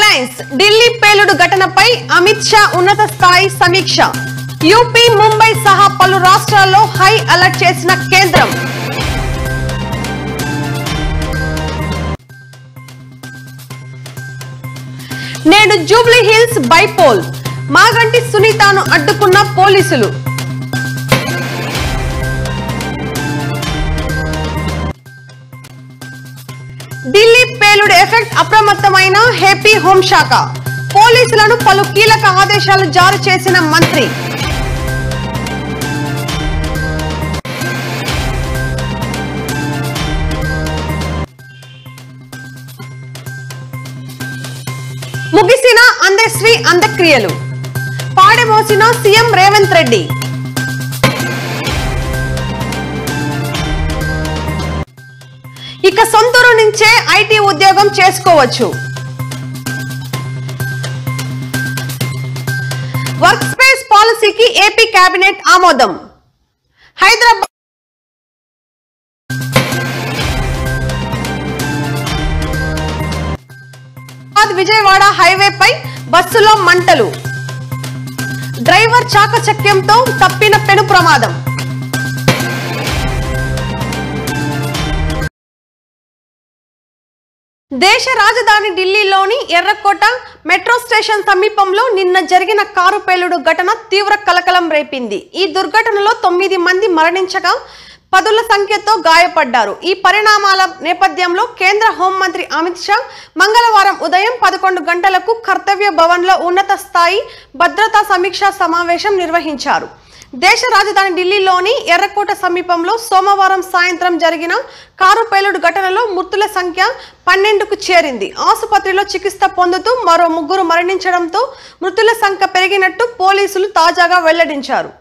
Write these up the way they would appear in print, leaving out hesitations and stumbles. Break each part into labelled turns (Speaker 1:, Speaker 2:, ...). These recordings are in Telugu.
Speaker 1: హెడ్లైన్స్ ఢిల్లీ పేలుడు ఘటనపై అమిత్ షా ఉన్నత స్థాయి సమీక్ష. యూపీ, ముంబై సహా పలు రాష్ట్రాల్లో హై అలర్ట్ చేసిన కేంద్రం. నేడు జూబ్లీ హిల్స్ బైపోల్, మాగంటి సునీతను అడ్డుకున్న పోలీసులు. ఢిల్లీ పేలుడు ఎఫెక్ట్ అప్రమత్తమైన ఏపీ హోంశాఖ, పోలీసులను పలు కీలక ఆదేశాలు జారీ చేసిన మంత్రి. ముగిసిన అందశ్రీ అంత్యక్రియలు, పాడెమోసిన సీఎం రేవంత్ రెడ్డి. ఇక సొంతూరు నుంచే ఐటీ ఉద్యోగం చేసుకోవచ్చు. వర్క్ స్పేస్ పాలసీకి ఏపీ కేబినెట్ ఆమోదం. హైదరాబాద్ విజయవాడ హైవేపై బస్సులో మంటలు, డ్రైవర్ చాకచక్యంతో తప్పిన పెను ప్రమాదం. దేశ రాజధాని ఢిల్లీలోని ఎర్రకోట మెట్రో స్టేషన్ సమీపంలో నిన్న జరిగిన కారు పేలుడు ఘటన తీవ్ర కలకలం రేపింది. ఈ దుర్ఘటనలో 9 మంది మరణించగా పదుల సంఖ్యతో గాయపడ్డారు. ఈ పరిణామాల నేపథ్యంలో కేంద్ర హోంమంత్రి అమిత్ షా మంగళవారం ఉదయం 11 గంటలకు కర్తవ్య భవన్లో ఉన్నత స్థాయి భద్రతా సమీక్షా సమావేశం నిర్వహించారు. దేశ రాజధాని ఢిల్లీలోని ఎర్రకోట సమీపంలో సోమవారం సాయంత్రం జరిగిన కారు పేలుడు ఘటనలో మృతుల సంఖ్య 12కు చేరింది. ఆసుపత్రిలో చికిత్స పొందుతూ మరో 3 మరణించడంతో మృతుల సంఖ్య పెరిగినట్టు పోలీసులు తాజాగా వెల్లడించారు.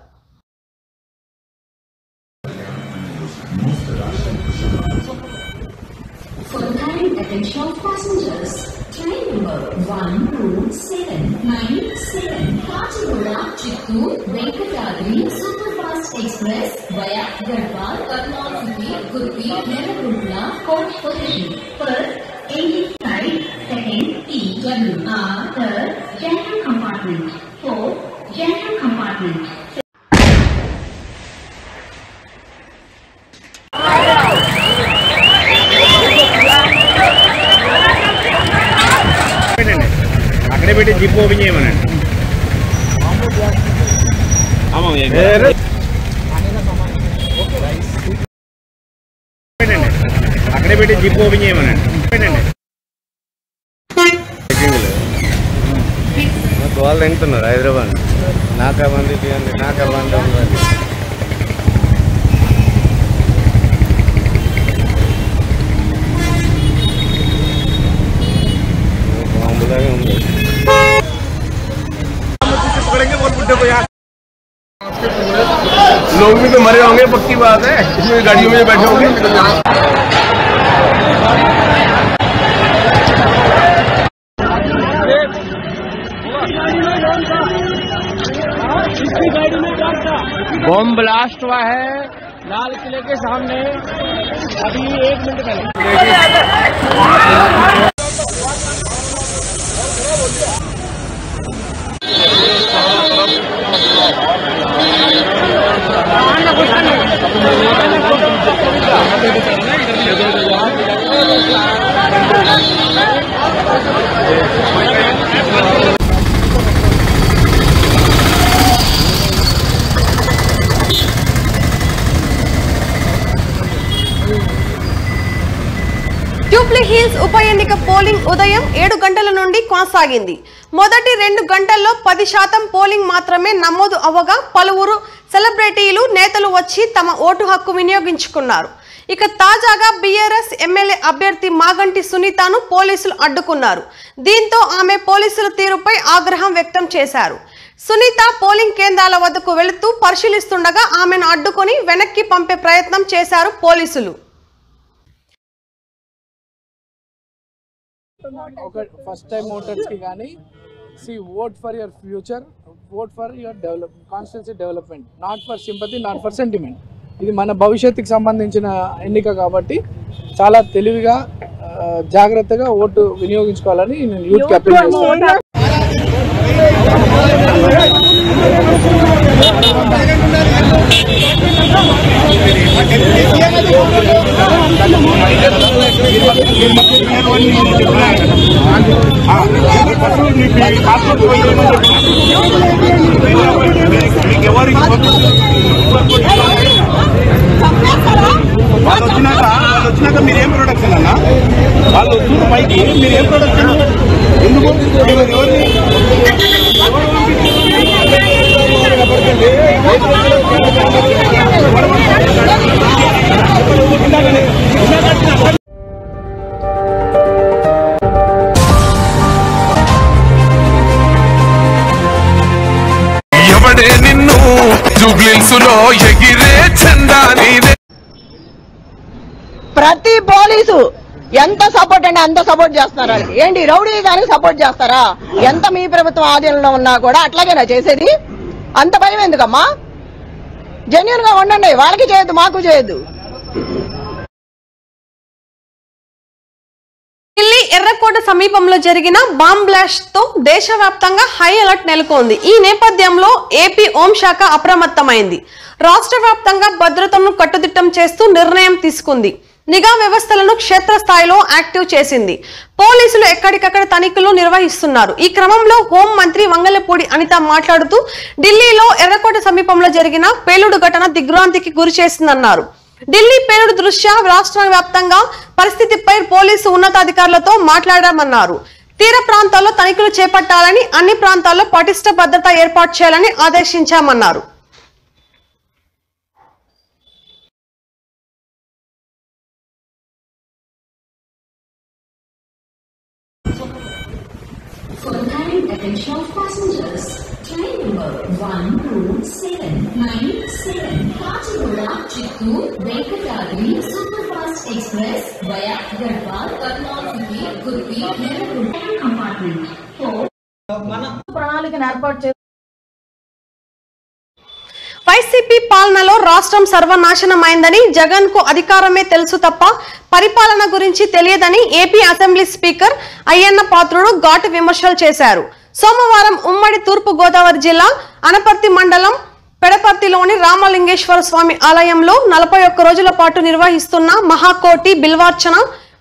Speaker 2: Attention passengers, train number 127997 Kachigoda Chittoor Venkatadri Superfast Express via Gadwal, Karnal City, Kurti, Nelaguntla, coach position per 85 second TWR per general compartment for general compartment.
Speaker 3: అక్కడే పెట్టి జిప్ ఓపెన్ చేయమనండి. అక్కడే పెట్టి జిప్ ఓపెన్ చేయమనండి.
Speaker 4: వాళ్ళు తింటున్నారు హైదరాబాద్. నాకా మంది తీయండి, నాకా మంది బాంబులాగే ఉంది.
Speaker 3: लोग भी तो मरे होंगे, पक्की बात है। इसमें गाड़ियों में बैठे होंगे। बॉम्ब ब्लास्ट हुआ है लाल किले के सामने अभी 1 मिनट पहले।
Speaker 1: జూబ్లీ హిల్స్ ఉప ఎన్నిక పోలింగ్ ఉదయం 7 గంటల నుండి కొనసాగింది. మొదటి 2 గంటల్లో 10% పోలింగ్ మాత్రమే నమోదు అవ్వగా పలువురు సెలబ్రిటీలు, నేతలు వచ్చి తమ ఓటు హక్కు వినియోగించుకున్నారు. ఇక తాజాగా బీఆర్ఎస్ ఎమ్మెల్యే అభ్యర్థి మాగంటి సునీతను పోలీసులు అడ్డుకున్నారు. దీంతో ఆమె పోలీసుల తీరుపై ఆగ్రహం వ్యక్తం చేశారు. సునీత పోలింగ్ కేంద్రాల వద్దకు వెళుతూ పరిశీలిస్తుండగా ఆమెను అడ్డుకొని వెనక్కి పంపే ప్రయత్నం చేశారు పోలీసులు.
Speaker 5: ఫస్ట్ టైం ఓటర్స్ కి కానీ vote for your future, vote for your constituency development, not for sympathy, not for sentiment. ఇది మన భవిష్యత్తుకి సంబంధించిన ఎన్నిక కాబట్టి చాలా తెలివిగా జాగ్రత్తగా ఓటు వినియోగించుకోవాలని నేను యూత్ కి అప్పీల్ చేస్తున్నాను.
Speaker 6: వాళ్ళు వచ్చినాక మీరేం ప్రొడక్షన్ అన్నా? వాళ్ళు వచ్చిన పైకి మీరేం ప్రొడక్షన్ ఎందుకు
Speaker 7: ఎవడే నిన్ను జూబ్లీసులో ఎగిరే చందా నీదే.
Speaker 8: ప్రతి పోలీసు ఎంత సపోర్ట్ అంటే అంత సపోర్ట్ చేస్తున్నారు వాళ్ళకి. ఏంటి రౌడీ దానికి సపోర్ట్ చేస్తారా? ఎంత మీ ప్రభుత్వం ఆధీనంలో ఉన్నా కూడా అట్లాగేనా చేసేది? అంత భయం ఎందుకమ్మా? జెన్యూన్ గా ఉండండి. వాళ్ళకి చేయొద్దు, మాకు చేయొద్దు.
Speaker 1: ఢిల్లీ ఎర్రకోట సమీపంలో జరిగిన బాంబ్ బ్లాస్ట్ తో దేశవ్యాప్తంగా హై అలర్ట్ నెలకొంది. ఈ నేపథ్యంలో ఏపీ హోంశాఖ అప్రమత్తమైంది. రాష్ట్ర వ్యాప్తంగా భద్రతను కట్టుదిట్టం చేస్తూ నిర్ణయం తీసుకుంది. నిఘా వ్యవస్థలను క్షేత్రస్థాయిలో యాక్టివ్ చేసింది. పోలీసులు ఎక్కడికక్కడ తనిఖీలు నిర్వహిస్తున్నారు. ఈ క్రమంలో హోం మంత్రి వంగలపూడి అనిత మాట్లాడుతూ ఢిల్లీలో ఎర్రకోట సమీపంలో జరిగిన పేలుడు ఘటన దిగ్భ్రాంతికి గురి చేసిందన్నారు. ఢిల్లీ పేలుడు దృష్ట్యా రాష్ట్ర వ్యాప్తంగా పరిస్థితిపై పోలీసు ఉన్నతాధికారులతో మాట్లాడామన్నారు. తీర ప్రాంతాల్లో తనిఖీలు చేపట్టాలని, అన్ని ప్రాంతాల్లో పటిష్ట భద్రత ఏర్పాటు చేయాలని ఆదేశించామన్నారు.
Speaker 2: For kind attention of passengers, train number 12797 Kachigooda, Chittoor, Venkatadri Superfast Express via Garhwal, Karnal City, Gurpi, Nellagunta compartment.
Speaker 8: ప్రణాళికను ఏర్పాటు చేసి
Speaker 1: వైసీపీ పాలనలో రాష్ట్రం సర్వనాశనమైందని, జగన్ కు అధికారమే తెలుసు తప్ప పరిపాలన గురించి తెలియదని AP assembly speaker Ayyanna Patrudu ఘాటు విమర్శలు చేశారు. సోమవారం ఉమ్మడి తూర్పు గోదావరి జిల్లా అనపర్తి మండలం పెడపర్తిలోని రామలింగేశ్వర స్వామి ఆలయంలో 41 రోజుల పాటు నిర్వహిస్తున్న మహాకోటి బిల్వార్చన,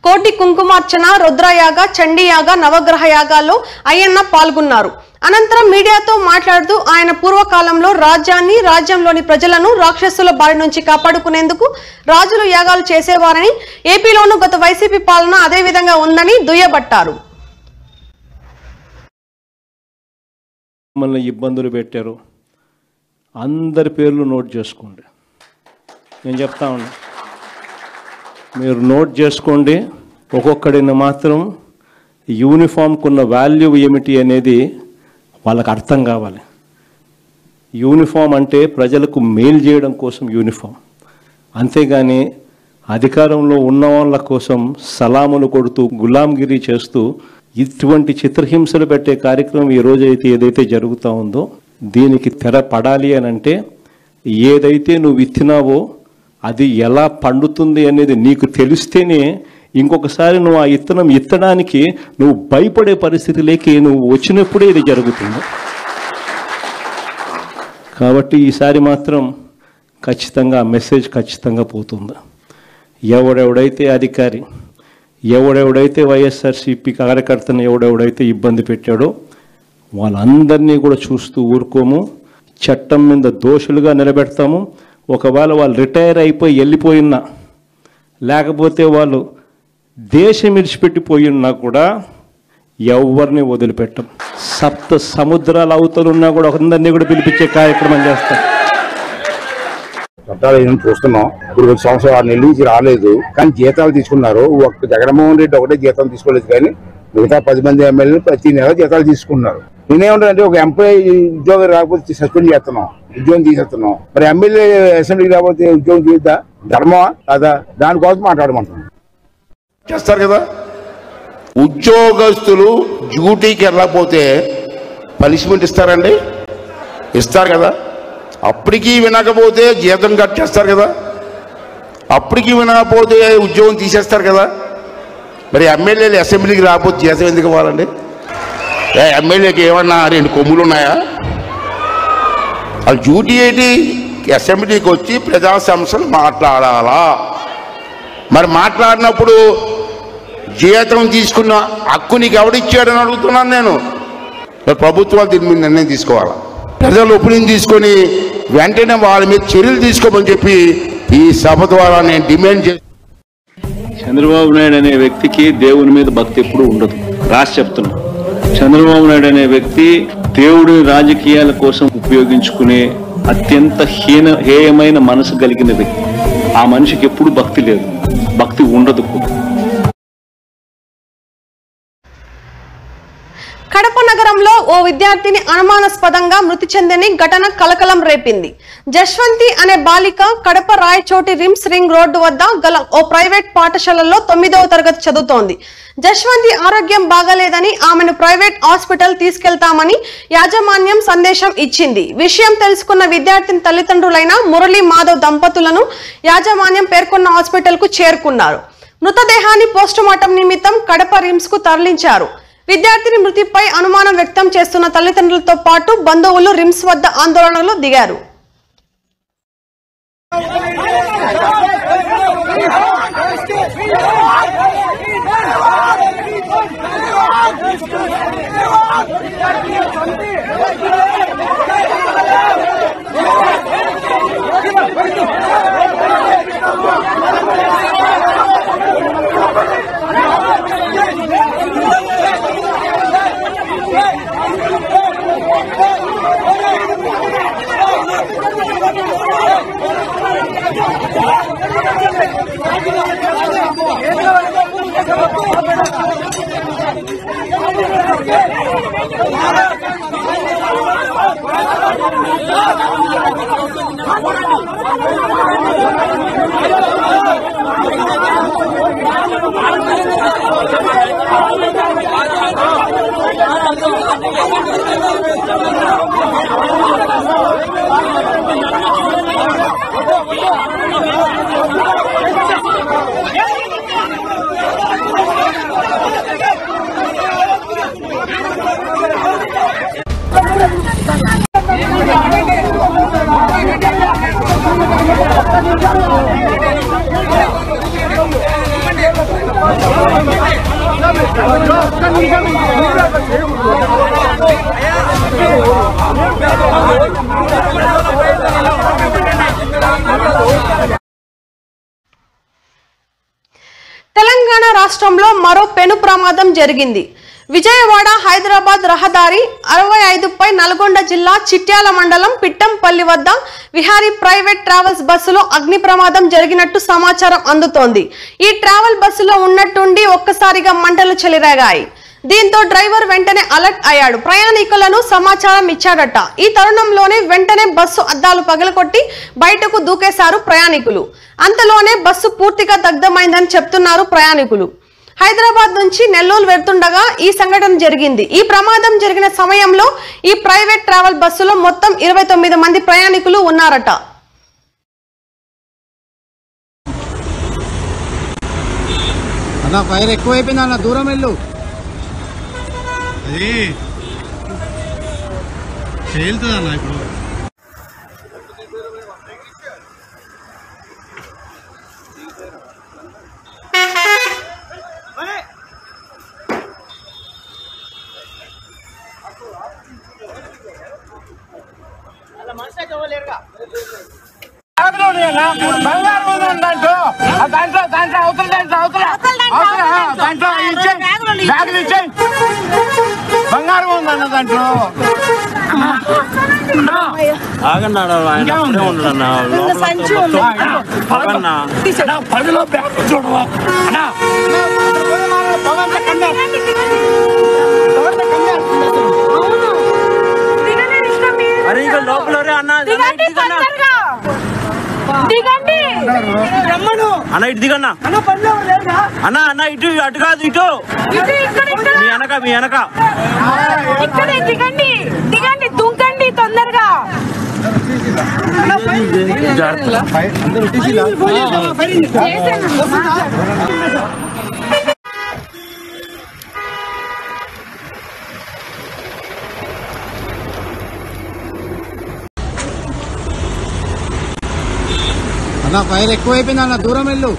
Speaker 1: కోటి కుంకుమార్చన, రుద్రయాగ, చండీయాగ, నవగ్రహ యాగాల్లో అయ్యన్న పాల్గొన్నారు. అనంతరం మీడియాతో మాట్లాడుతూ ఆయన పూర్వకాలంలో రాజ్యాన్ని, రాజ్యంలోని ప్రజలను రాక్షసుల బారి నుంచి కాపాడుకునేందుకు రాజులు యాగాలు చేసేవారని, ఏపీలోనూ గత వైసీపీ పాలన అదే విధంగా ఉందని దుయ్యబట్టారు.
Speaker 9: మమ్మల్ని ఇబ్బందులు పెట్టారు. అందరి పేర్లు నోట్ చేసుకోండి. నేను చెప్తా ఉన్నా, మీరు నోట్ చేసుకోండి. ఒక్కొక్కడిని మాత్రం యూనిఫామ్కు ఉన్న వాల్యూ ఏమిటి అనేది వాళ్ళకి అర్థం కావాలి. యూనిఫామ్ అంటే ప్రజలకు మేలు చేయడం కోసం యూనిఫామ్, అంతేగాని అధికారంలో ఉన్న వాళ్ళ కోసం సలాములు కొడుతూ గులాంగిరి చేస్తూ ఇటువంటి చిత్రహింసలు పెట్టే కార్యక్రమం ఈరోజు అయితే ఏదైతే జరుగుతూ ఉందో దీనికి తెర పడాలి అని అంటే ఏదైతే నువ్వు ఇచ్చినావో అది ఎలా పండుతుంది అనేది నీకు తెలిస్తేనే ఇంకొకసారి నువ్వు ఆ ఇత్తనం ఎత్తడానికి నువ్వు భయపడే పరిస్థితిలోకి నువ్వు వచ్చినప్పుడే ఇది జరుగుతుంది. కాబట్టి ఈసారి మాత్రం ఖచ్చితంగా మెసేజ్ ఖచ్చితంగా పోతుంది. ఎవడెవడైతే అధికారి, ఎవడెవడైతే వైఎస్ఆర్సీపీ కార్యకర్తను ఎవడెవడైతే ఇబ్బంది పెట్టాడో వాళ్ళందరినీ కూడా చూస్తూ ఊరుకోము. చట్టం మీద దోషులుగా నిలబెడతాము. ఒకవేళ వాళ్ళు రిటైర్ అయిపోయి వెళ్ళిపోయినా, లేకపోతే వాళ్ళు దేశం విడిచిపెట్టిపోయినా కూడా ఎవరిని వదిలిపెట్టం. సప్త సముద్రాల అవతలున్నా కూడా అందరినీ కూడా పిలిపించే కార్యక్రమం చేస్తాం.
Speaker 10: చట్టాలు ఏదైనా చూస్తున్నాం. ఇప్పుడు 1 సంవత్సరం 6 నెలల నుంచి రాలేదు, కానీ జీతాలు తీసుకున్నారు. ఒక్క జగన్మోహన్ రెడ్డి ఒకటే జీతం తీసుకోలేదు, కానీ మిగతా 10 మంది ఎమ్మెల్యేలు ప్రతి నెల జీతాలు తీసుకున్నారు. నేనేమంటానంటే ఒక ఎంప్లాయీ ఉద్యోగం రాకపోతే సస్పెండ్ చేస్తున్నాం, ఉద్యోగం తీసేస్తున్నాం. మరి ఎమ్మెల్యే అసెంబ్లీకి రాకపోతే ఉద్యోగం తీద్దా? ధర్మమా కాదా? దానికోసం మాట్లాడమంటున్నాం.
Speaker 6: చేస్తారు కదా. ఉద్యోగస్తులు డ్యూటీకి వెళ్ళకపోతే పనిష్మెంట్ ఇస్తారండి? ఇస్తారు కదా. అప్పటికీ వినకపోతే జీతం కట్ చేస్తారు కదా. అప్పటికి వినకపోతే ఉద్యోగం తీసేస్తారు కదా.
Speaker 10: మరి ఎమ్మెల్యేలు అసెంబ్లీకి రాకపోతే జీతం ఎందుకు ఇవ్వాలండి? ఎమ్మెల్యేకి ఏమన్నా 2 కొమ్ములు ఉన్నాయా? వాళ్ళ డ్యూటీ ఏంటి? అసెంబ్లీకి వచ్చి ప్రజా సమస్యలు మాట్లాడాలా. మరి మాట్లాడినప్పుడు జీతం తీసుకున్న హక్కు నీకు ఎవడిచ్చాడని అడుగుతున్నాను నేను. ప్రభుత్వాలు దీని మీద నిర్ణయం తీసుకోవాలా. ప్రజలు ఒపీనియన్ తీసుకొని వెంటనే వాళ్ళ మీద చర్యలు తీసుకోమని చెప్పి ఈ సభ ద్వారా నేను డిమాండ్ చేస్తాను.
Speaker 9: చంద్రబాబు నాయుడు అనే వ్యక్తికి దేవుని మీద భక్తి ఎప్పుడూ ఉండదు. రాసి చెప్తున్నా, చంద్రబాబు నాయుడు అనే వ్యక్తి దేవుడిని రాజకీయాల కోసం ఉపయోగించుకునే అత్యంత హేయమైన మనసు కలిగిన వ్యక్తి. ఆ మనిషికి ఎప్పుడు భక్తి లేదు, భక్తి ఉండదు కూడా.
Speaker 1: కడప నగరంలో ఓ విద్యార్థిని అనుమానాస్పదంగా మృతి చెందని ఘటన కలకలం రేపింది. జశ్వంతి అనే బాలిక Kadapa Rayachoti RIMS ring road వద్ద గల ఓ ప్రైవేట్ పాఠశాలలో 9వ తరగతి చదువుతోంది. జశ్వంతి ఆరోగ్యం బాగాలేదని ఆమెను ప్రైవేట్ హాస్పిటల్ తీసుకెళ్తామని యాజమాన్యం సందేశం ఇచ్చింది. విషయం తెలుసుకున్న విద్యార్థిని తల్లిదండ్రులైన మురళీ మాధవ్ దంపతులను యాజమాన్యం పేర్కొన్న హాస్పిటల్ కు చేరుకున్నారు. మృతదేహాన్ని పోస్టుమార్టం నిమిత్తం కడప రిమ్స్ కు తరలించారు. విద్యార్థిని మృతిపై అనుమానం వ్యక్తం చేస్తున్న తల్లిదండ్రులతో పాటు బంధువులు రిమ్స్ వద్ద ఆందోళనలో దిగారు. తెలంగాణ రాష్ట్రంలో మరో పెను ప్రమాదం జరిగింది. విజయవాడ హైదరాబాద్ రహదారి 65పై నల్గొండ జిల్లా చిట్యాల మండలం పిట్టంపల్లి వద్ద విహారీ ప్రైవేట్ ట్రావెల్స్ బస్సులో అగ్ని ప్రమాదం జరిగినట్టు సమాచారం అందుతోంది. ఈ ట్రావెల్ బస్సులో ఉన్నట్టుండి ఒక్కసారిగా మంటలు చెలరేగాయి. దీంతో డ్రైవర్ వెంటనే అలర్ట్ అయ్యాడు. ప్రయాణికులను సమాచారం ఇచ్చాడట. ఈ తరుణంలోనే వెంటనే బస్సు అద్దాలు పగలకొట్టి బయటకు దూకేశారు ప్రయాణికులు. అంతలోనే బస్సు పూర్తిగా దగ్ధమైందని చెప్తున్నారు ప్రయాణికులు. హైదరాబాద్ నుంచి నెల్లూరు వెళ్తుండగా ఈ సంఘటన జరిగింది. ఈ ప్రమాదం జరిగిన సమయంలో ఈ ప్రైవేట్ ట్రావెల్ బస్సులో మొత్తం 29 మంది ప్రయాణికులు ఉన్నారట.
Speaker 11: అన్న ఫైర్ ఎక్కువైపోయింది అన్న, దూరం వెళ్ళు. అది తేలుతుందన్న ఇప్పుడు. బంగారం ఉందన్న దాంట్లో.
Speaker 3: ఆగన్నాడు ఆయన ఉండడన్నా పదిలో బ్యాగ్ చూడవా అరే ఇంకా లోపల అన్న అన్న ఇటు దిగన్నా అన్న అన్న ఇటు అటు కాదు ఇటు మీ వెనక
Speaker 12: దిగండి దిగండి దుంకండి తొందరగా.
Speaker 11: అన్న ఫైర్ ఎక్కువైపోయింది అన్న దూరం వెళ్ళు.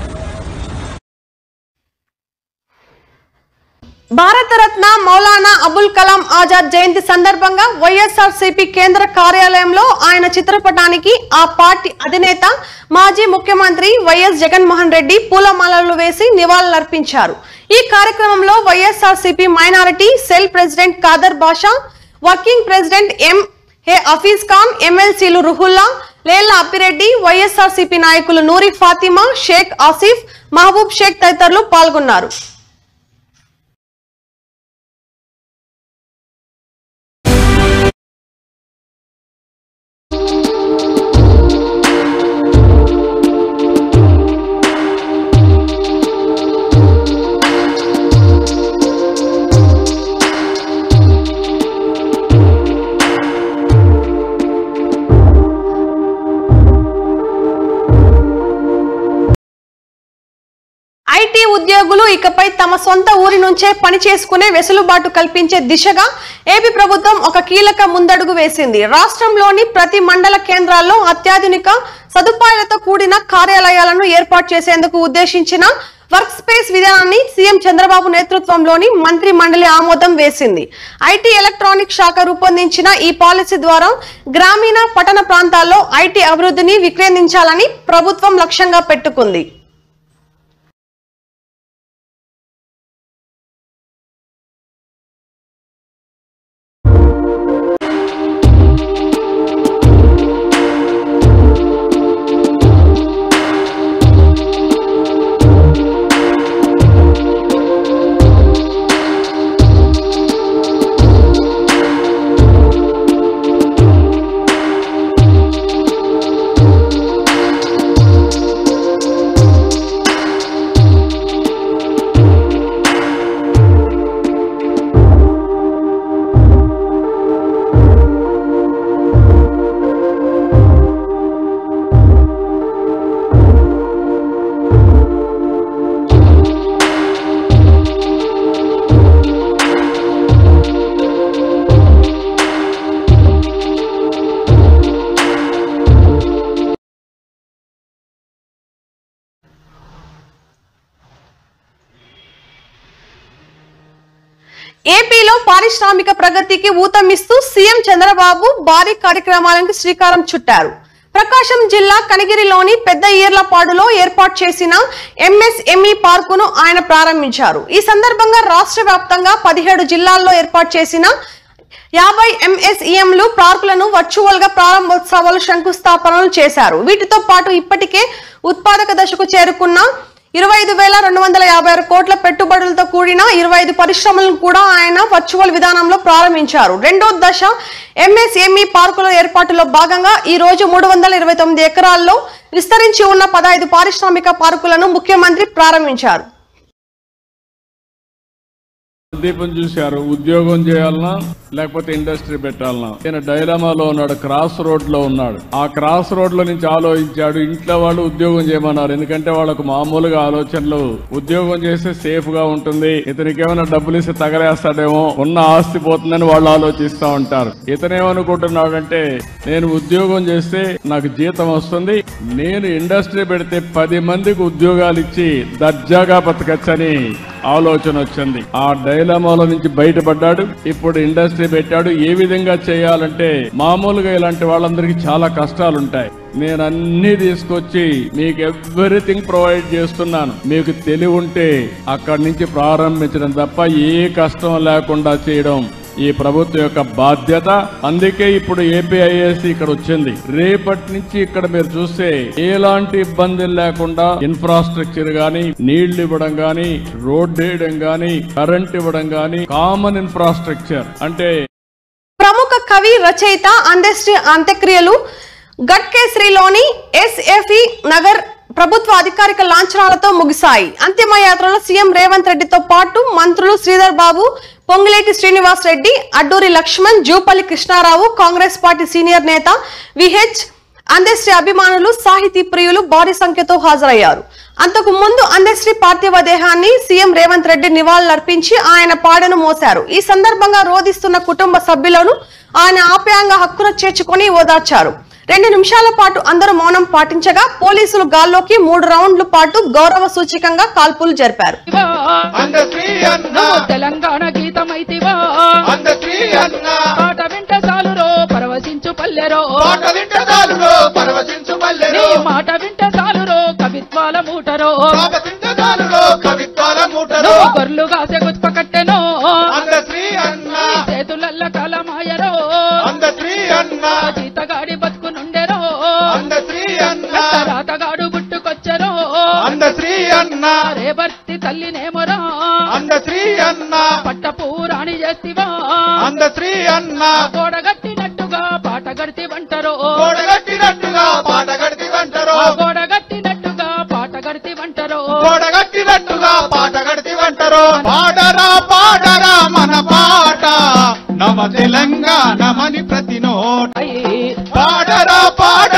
Speaker 1: భారతరత్న మౌలానా అబుల్ కలాం ఆజాద్ జయంతి సందర్భంగా వైఎస్ఆర్సీపీ కేంద్ర కార్యాలయంలో ఆయన చిత్రపటానికి ఆ పార్టీ అధినేత మాజీ ముఖ్యమంత్రి వైఎస్ జగన్మోహన్ రెడ్డి పూలమాలలు వేసి నివాళులర్పించారు. ఈ కార్యక్రమంలో YSRCP minority cell president Khader Basha, working president MA Hafeez Khan, ఎమ్మెల్సీలు రుహుల్లా, లేళ్ల అప్పిరెడ్డి, వైఎస్ఆర్సీపీ నాయకులు నూరి ఫాతిమా, షేక్ ఆసిఫ్, మహబూబ్ షేక్ తదితరులు పాల్గొన్నారు. ఐటీ ఉద్యోగులు ఇకపై తమ సొంత ఊరి నుంచే పని చేసుకునే వెసులుబాటు కల్పించే దిశగా ఏపీ ప్రభుత్వం ఒక కీలక ముందడుగు వేసింది. రాష్ట్రంలోని ప్రతి మండల కేంద్రాల్లో అత్యాధునిక సదుపాయాలతో కూడిన కార్యాలయాలను ఏర్పాటు చేసేందుకు ఉద్దేశించిన వర్క్ స్పేస్ విధానాన్ని సీఎం చంద్రబాబు నేతృత్వంలోని మంత్రి మండలి ఆమోదం వేసింది. ఐటీ ఎలక్ట్రానిక్ శాఖ రూపొందించిన ఈ పాలసీ ద్వారా గ్రామీణ పట్టణ ప్రాంతాల్లో ఐటీ అభివృద్ధిని వికేంద్రీకరించాలని ప్రభుత్వం లక్ష్యంగా పెట్టుకుంది. ఏపీలో పారిశ్రామిక ప్రగతికి ఊతమిస్తూ సీఎం చంద్రబాబు భారీ కార్యక్రమాలకు శ్రీకారం చుట్టారు. ప్రకాశం జిల్లా కనిగిరిలోని పెద్ద ఈర్లపాడులో ఏర్పాటు చేసిన ఎంఎస్ఎంఈ పార్కును ఆయన ప్రారంభించారు. ఈ సందర్భంగా రాష్ట్ర వ్యాప్తంగా 17 జిల్లాల్లో ఏర్పాటు చేసిన 50 ఎంఎస్ఈఎంలు పార్కులను వర్చువల్ గా ప్రారంభోత్సవాలు శంకుస్థాపనలు చేశారు. వీటితో పాటు ఇప్పటికే ఉత్పాదక దశకు చేరుకున్న 25,256 కోట్ల పెట్టుబడులతో కూడిన 25 పరిశ్రమలను కూడా ఆయన వర్చువల్ విధానంలో ప్రారంభించారు. రెండో దశ ఎంఎస్ఎంఈ పార్కుల ఏర్పాటులో భాగంగా ఈ రోజు 329 ఎకరాల్లో విస్తరించి ఉన్న 15 పారిశ్రామిక పార్కులను ముఖ్యమంత్రి ప్రారంభించారు.
Speaker 13: దీపం చూశారు, ఉద్యోగం చేయాలన్నా లేకపోతే ఇండస్ట్రీ పెట్టాలన్నా. ఆయన డైలమాలో ఉన్నాడు, క్రాస్ రోడ్ లో ఉన్నాడు. ఆ క్రాస్ రోడ్ లో నుంచి ఆలోచించాడు. ఇంట్లో వాళ్ళు ఉద్యోగం చేయమన్నారు, ఎందుకంటే వాళ్ళకు మామూలుగా ఆలోచనలు ఉద్యోగం చేస్తే సేఫ్ గా ఉంటుంది, ఇతనికి ఏమైనా డబ్బులు ఇస్తే తగలేస్తాడేమో, ఉన్న ఆస్తి పోతుందని వాళ్ళు ఆలోచిస్తా ఉంటారు. ఇతనేమనుకుంటున్నాడంటే నేను ఉద్యోగం చేస్తే నాకు జీతం వస్తుంది, నేను ఇండస్ట్రీ పెడితే 10 మందికి ఉద్యోగాలు ఇచ్చి దర్జాగా బతకచ్చని ఆలోచన వచ్చింది. ఆ డైలమాలో నుంచి బయటపడ్డాడు. ఇప్పుడు ఇండస్ట్రీ పెట్టాడు. ఏ విధంగా చేయాలంటే మామూలుగా ఇలాంటి వాళ్ళందరికీ చాలా కష్టాలుంటాయి. నేను అన్ని తీసుకొచ్చి మీకు ఎవ్రీథింగ్ ప్రొవైడ్ చేస్తున్నాను. మీకు తెలివి ఉంటే అక్కడి నుంచి ప్రారంభించడం తప్ప ఏ కష్టం లేకుండా చేయడం ఈ ప్రభుత్వం యొక్క బాధ్యత. అందుకే ఇప్పుడు ఏపీఐఏసీ ఇక్కడ వచ్చింది. రేపటి నుంచి ఇక్కడ మీరు చూస్తే ఎలాంటి ఇబ్బందులు లేకుండా ఇన్ఫ్రాస్ట్రక్చర్ గానీ, నీళ్లు ఇవ్వడం గానీ, రోడ్ వేయడం గానీ, కరెంట్ ఇవ్వడం గానీ, కామన్ ఇన్ఫ్రాస్ట్రక్చర్ అంటే.
Speaker 1: ప్రముఖ కవి రచయిత అంత్యక్రియలు గట్కేసరిలోని ఎస్ఎఫ్ఈ నగర్ ప్రభుత్వ అధికారిక లాంఛనాలతో ముగిశాయి. అంతిమ యాత్రలో సీఎం రేవంత్ రెడ్డితో పాటు మంత్రులు శ్రీధర్ బాబు, పొంగులేటి శ్రీనివాస్ రెడ్డి, అడ్డూరి లక్ష్మణ్, జూపల్లి కృష్ణారావు, కాంగ్రెస్ పార్టీ సీనియర్ నేత విహెచ్, అంత్యశ్రీ అభిమానులు, సాహితీ ప్రియులు భారీ సంఖ్యతో హాజరయ్యారు. అంతకు ముందు అంత్యశ్రీ పార్థివ దేహాన్ని సీఎం రేవంత్ రెడ్డి నివాళులర్పించి ఆయన పాడను మోశారు. ఈ సందర్భంగా రోధిస్తున్న కుటుంబ సభ్యులను ఆయన ఆప్యాయంగా హక్కున చేర్చుకుని ఓదార్చారు. 2 నిమిషాల పాటు అందరూ మౌనం పాటించగా పోలీసులు గాల్లోకి 3 రౌండ్ల పాటు గౌరవ సూచికంగా కాల్పులు జరిపారు.
Speaker 14: తెలంగాణ గీతమైతివా పాట వింట సాలురో పరవశించు పల్లెరో మాట వింట సాలురో కవిత్వాల మూటరో గొర్రెలు కాసే గుత్ప కట్టెనో చేతులల్ల కాలమాయరో జీతగాడి బతుకునుండెరో రాతగాడు గుట్టుకొచ్చరో రేవర్తి తల్లినేమోరా పట్టపూరాణి చేస్తివా గోడగట్టినట్టుగా పాట గడితివంటరో గోడగట్టినట్టుగా పాట గడితివంటరో
Speaker 15: పాడరా పాడరా మన పాట నమ తెలంగాణ మని ప్రతి నోట పాడరా పాడ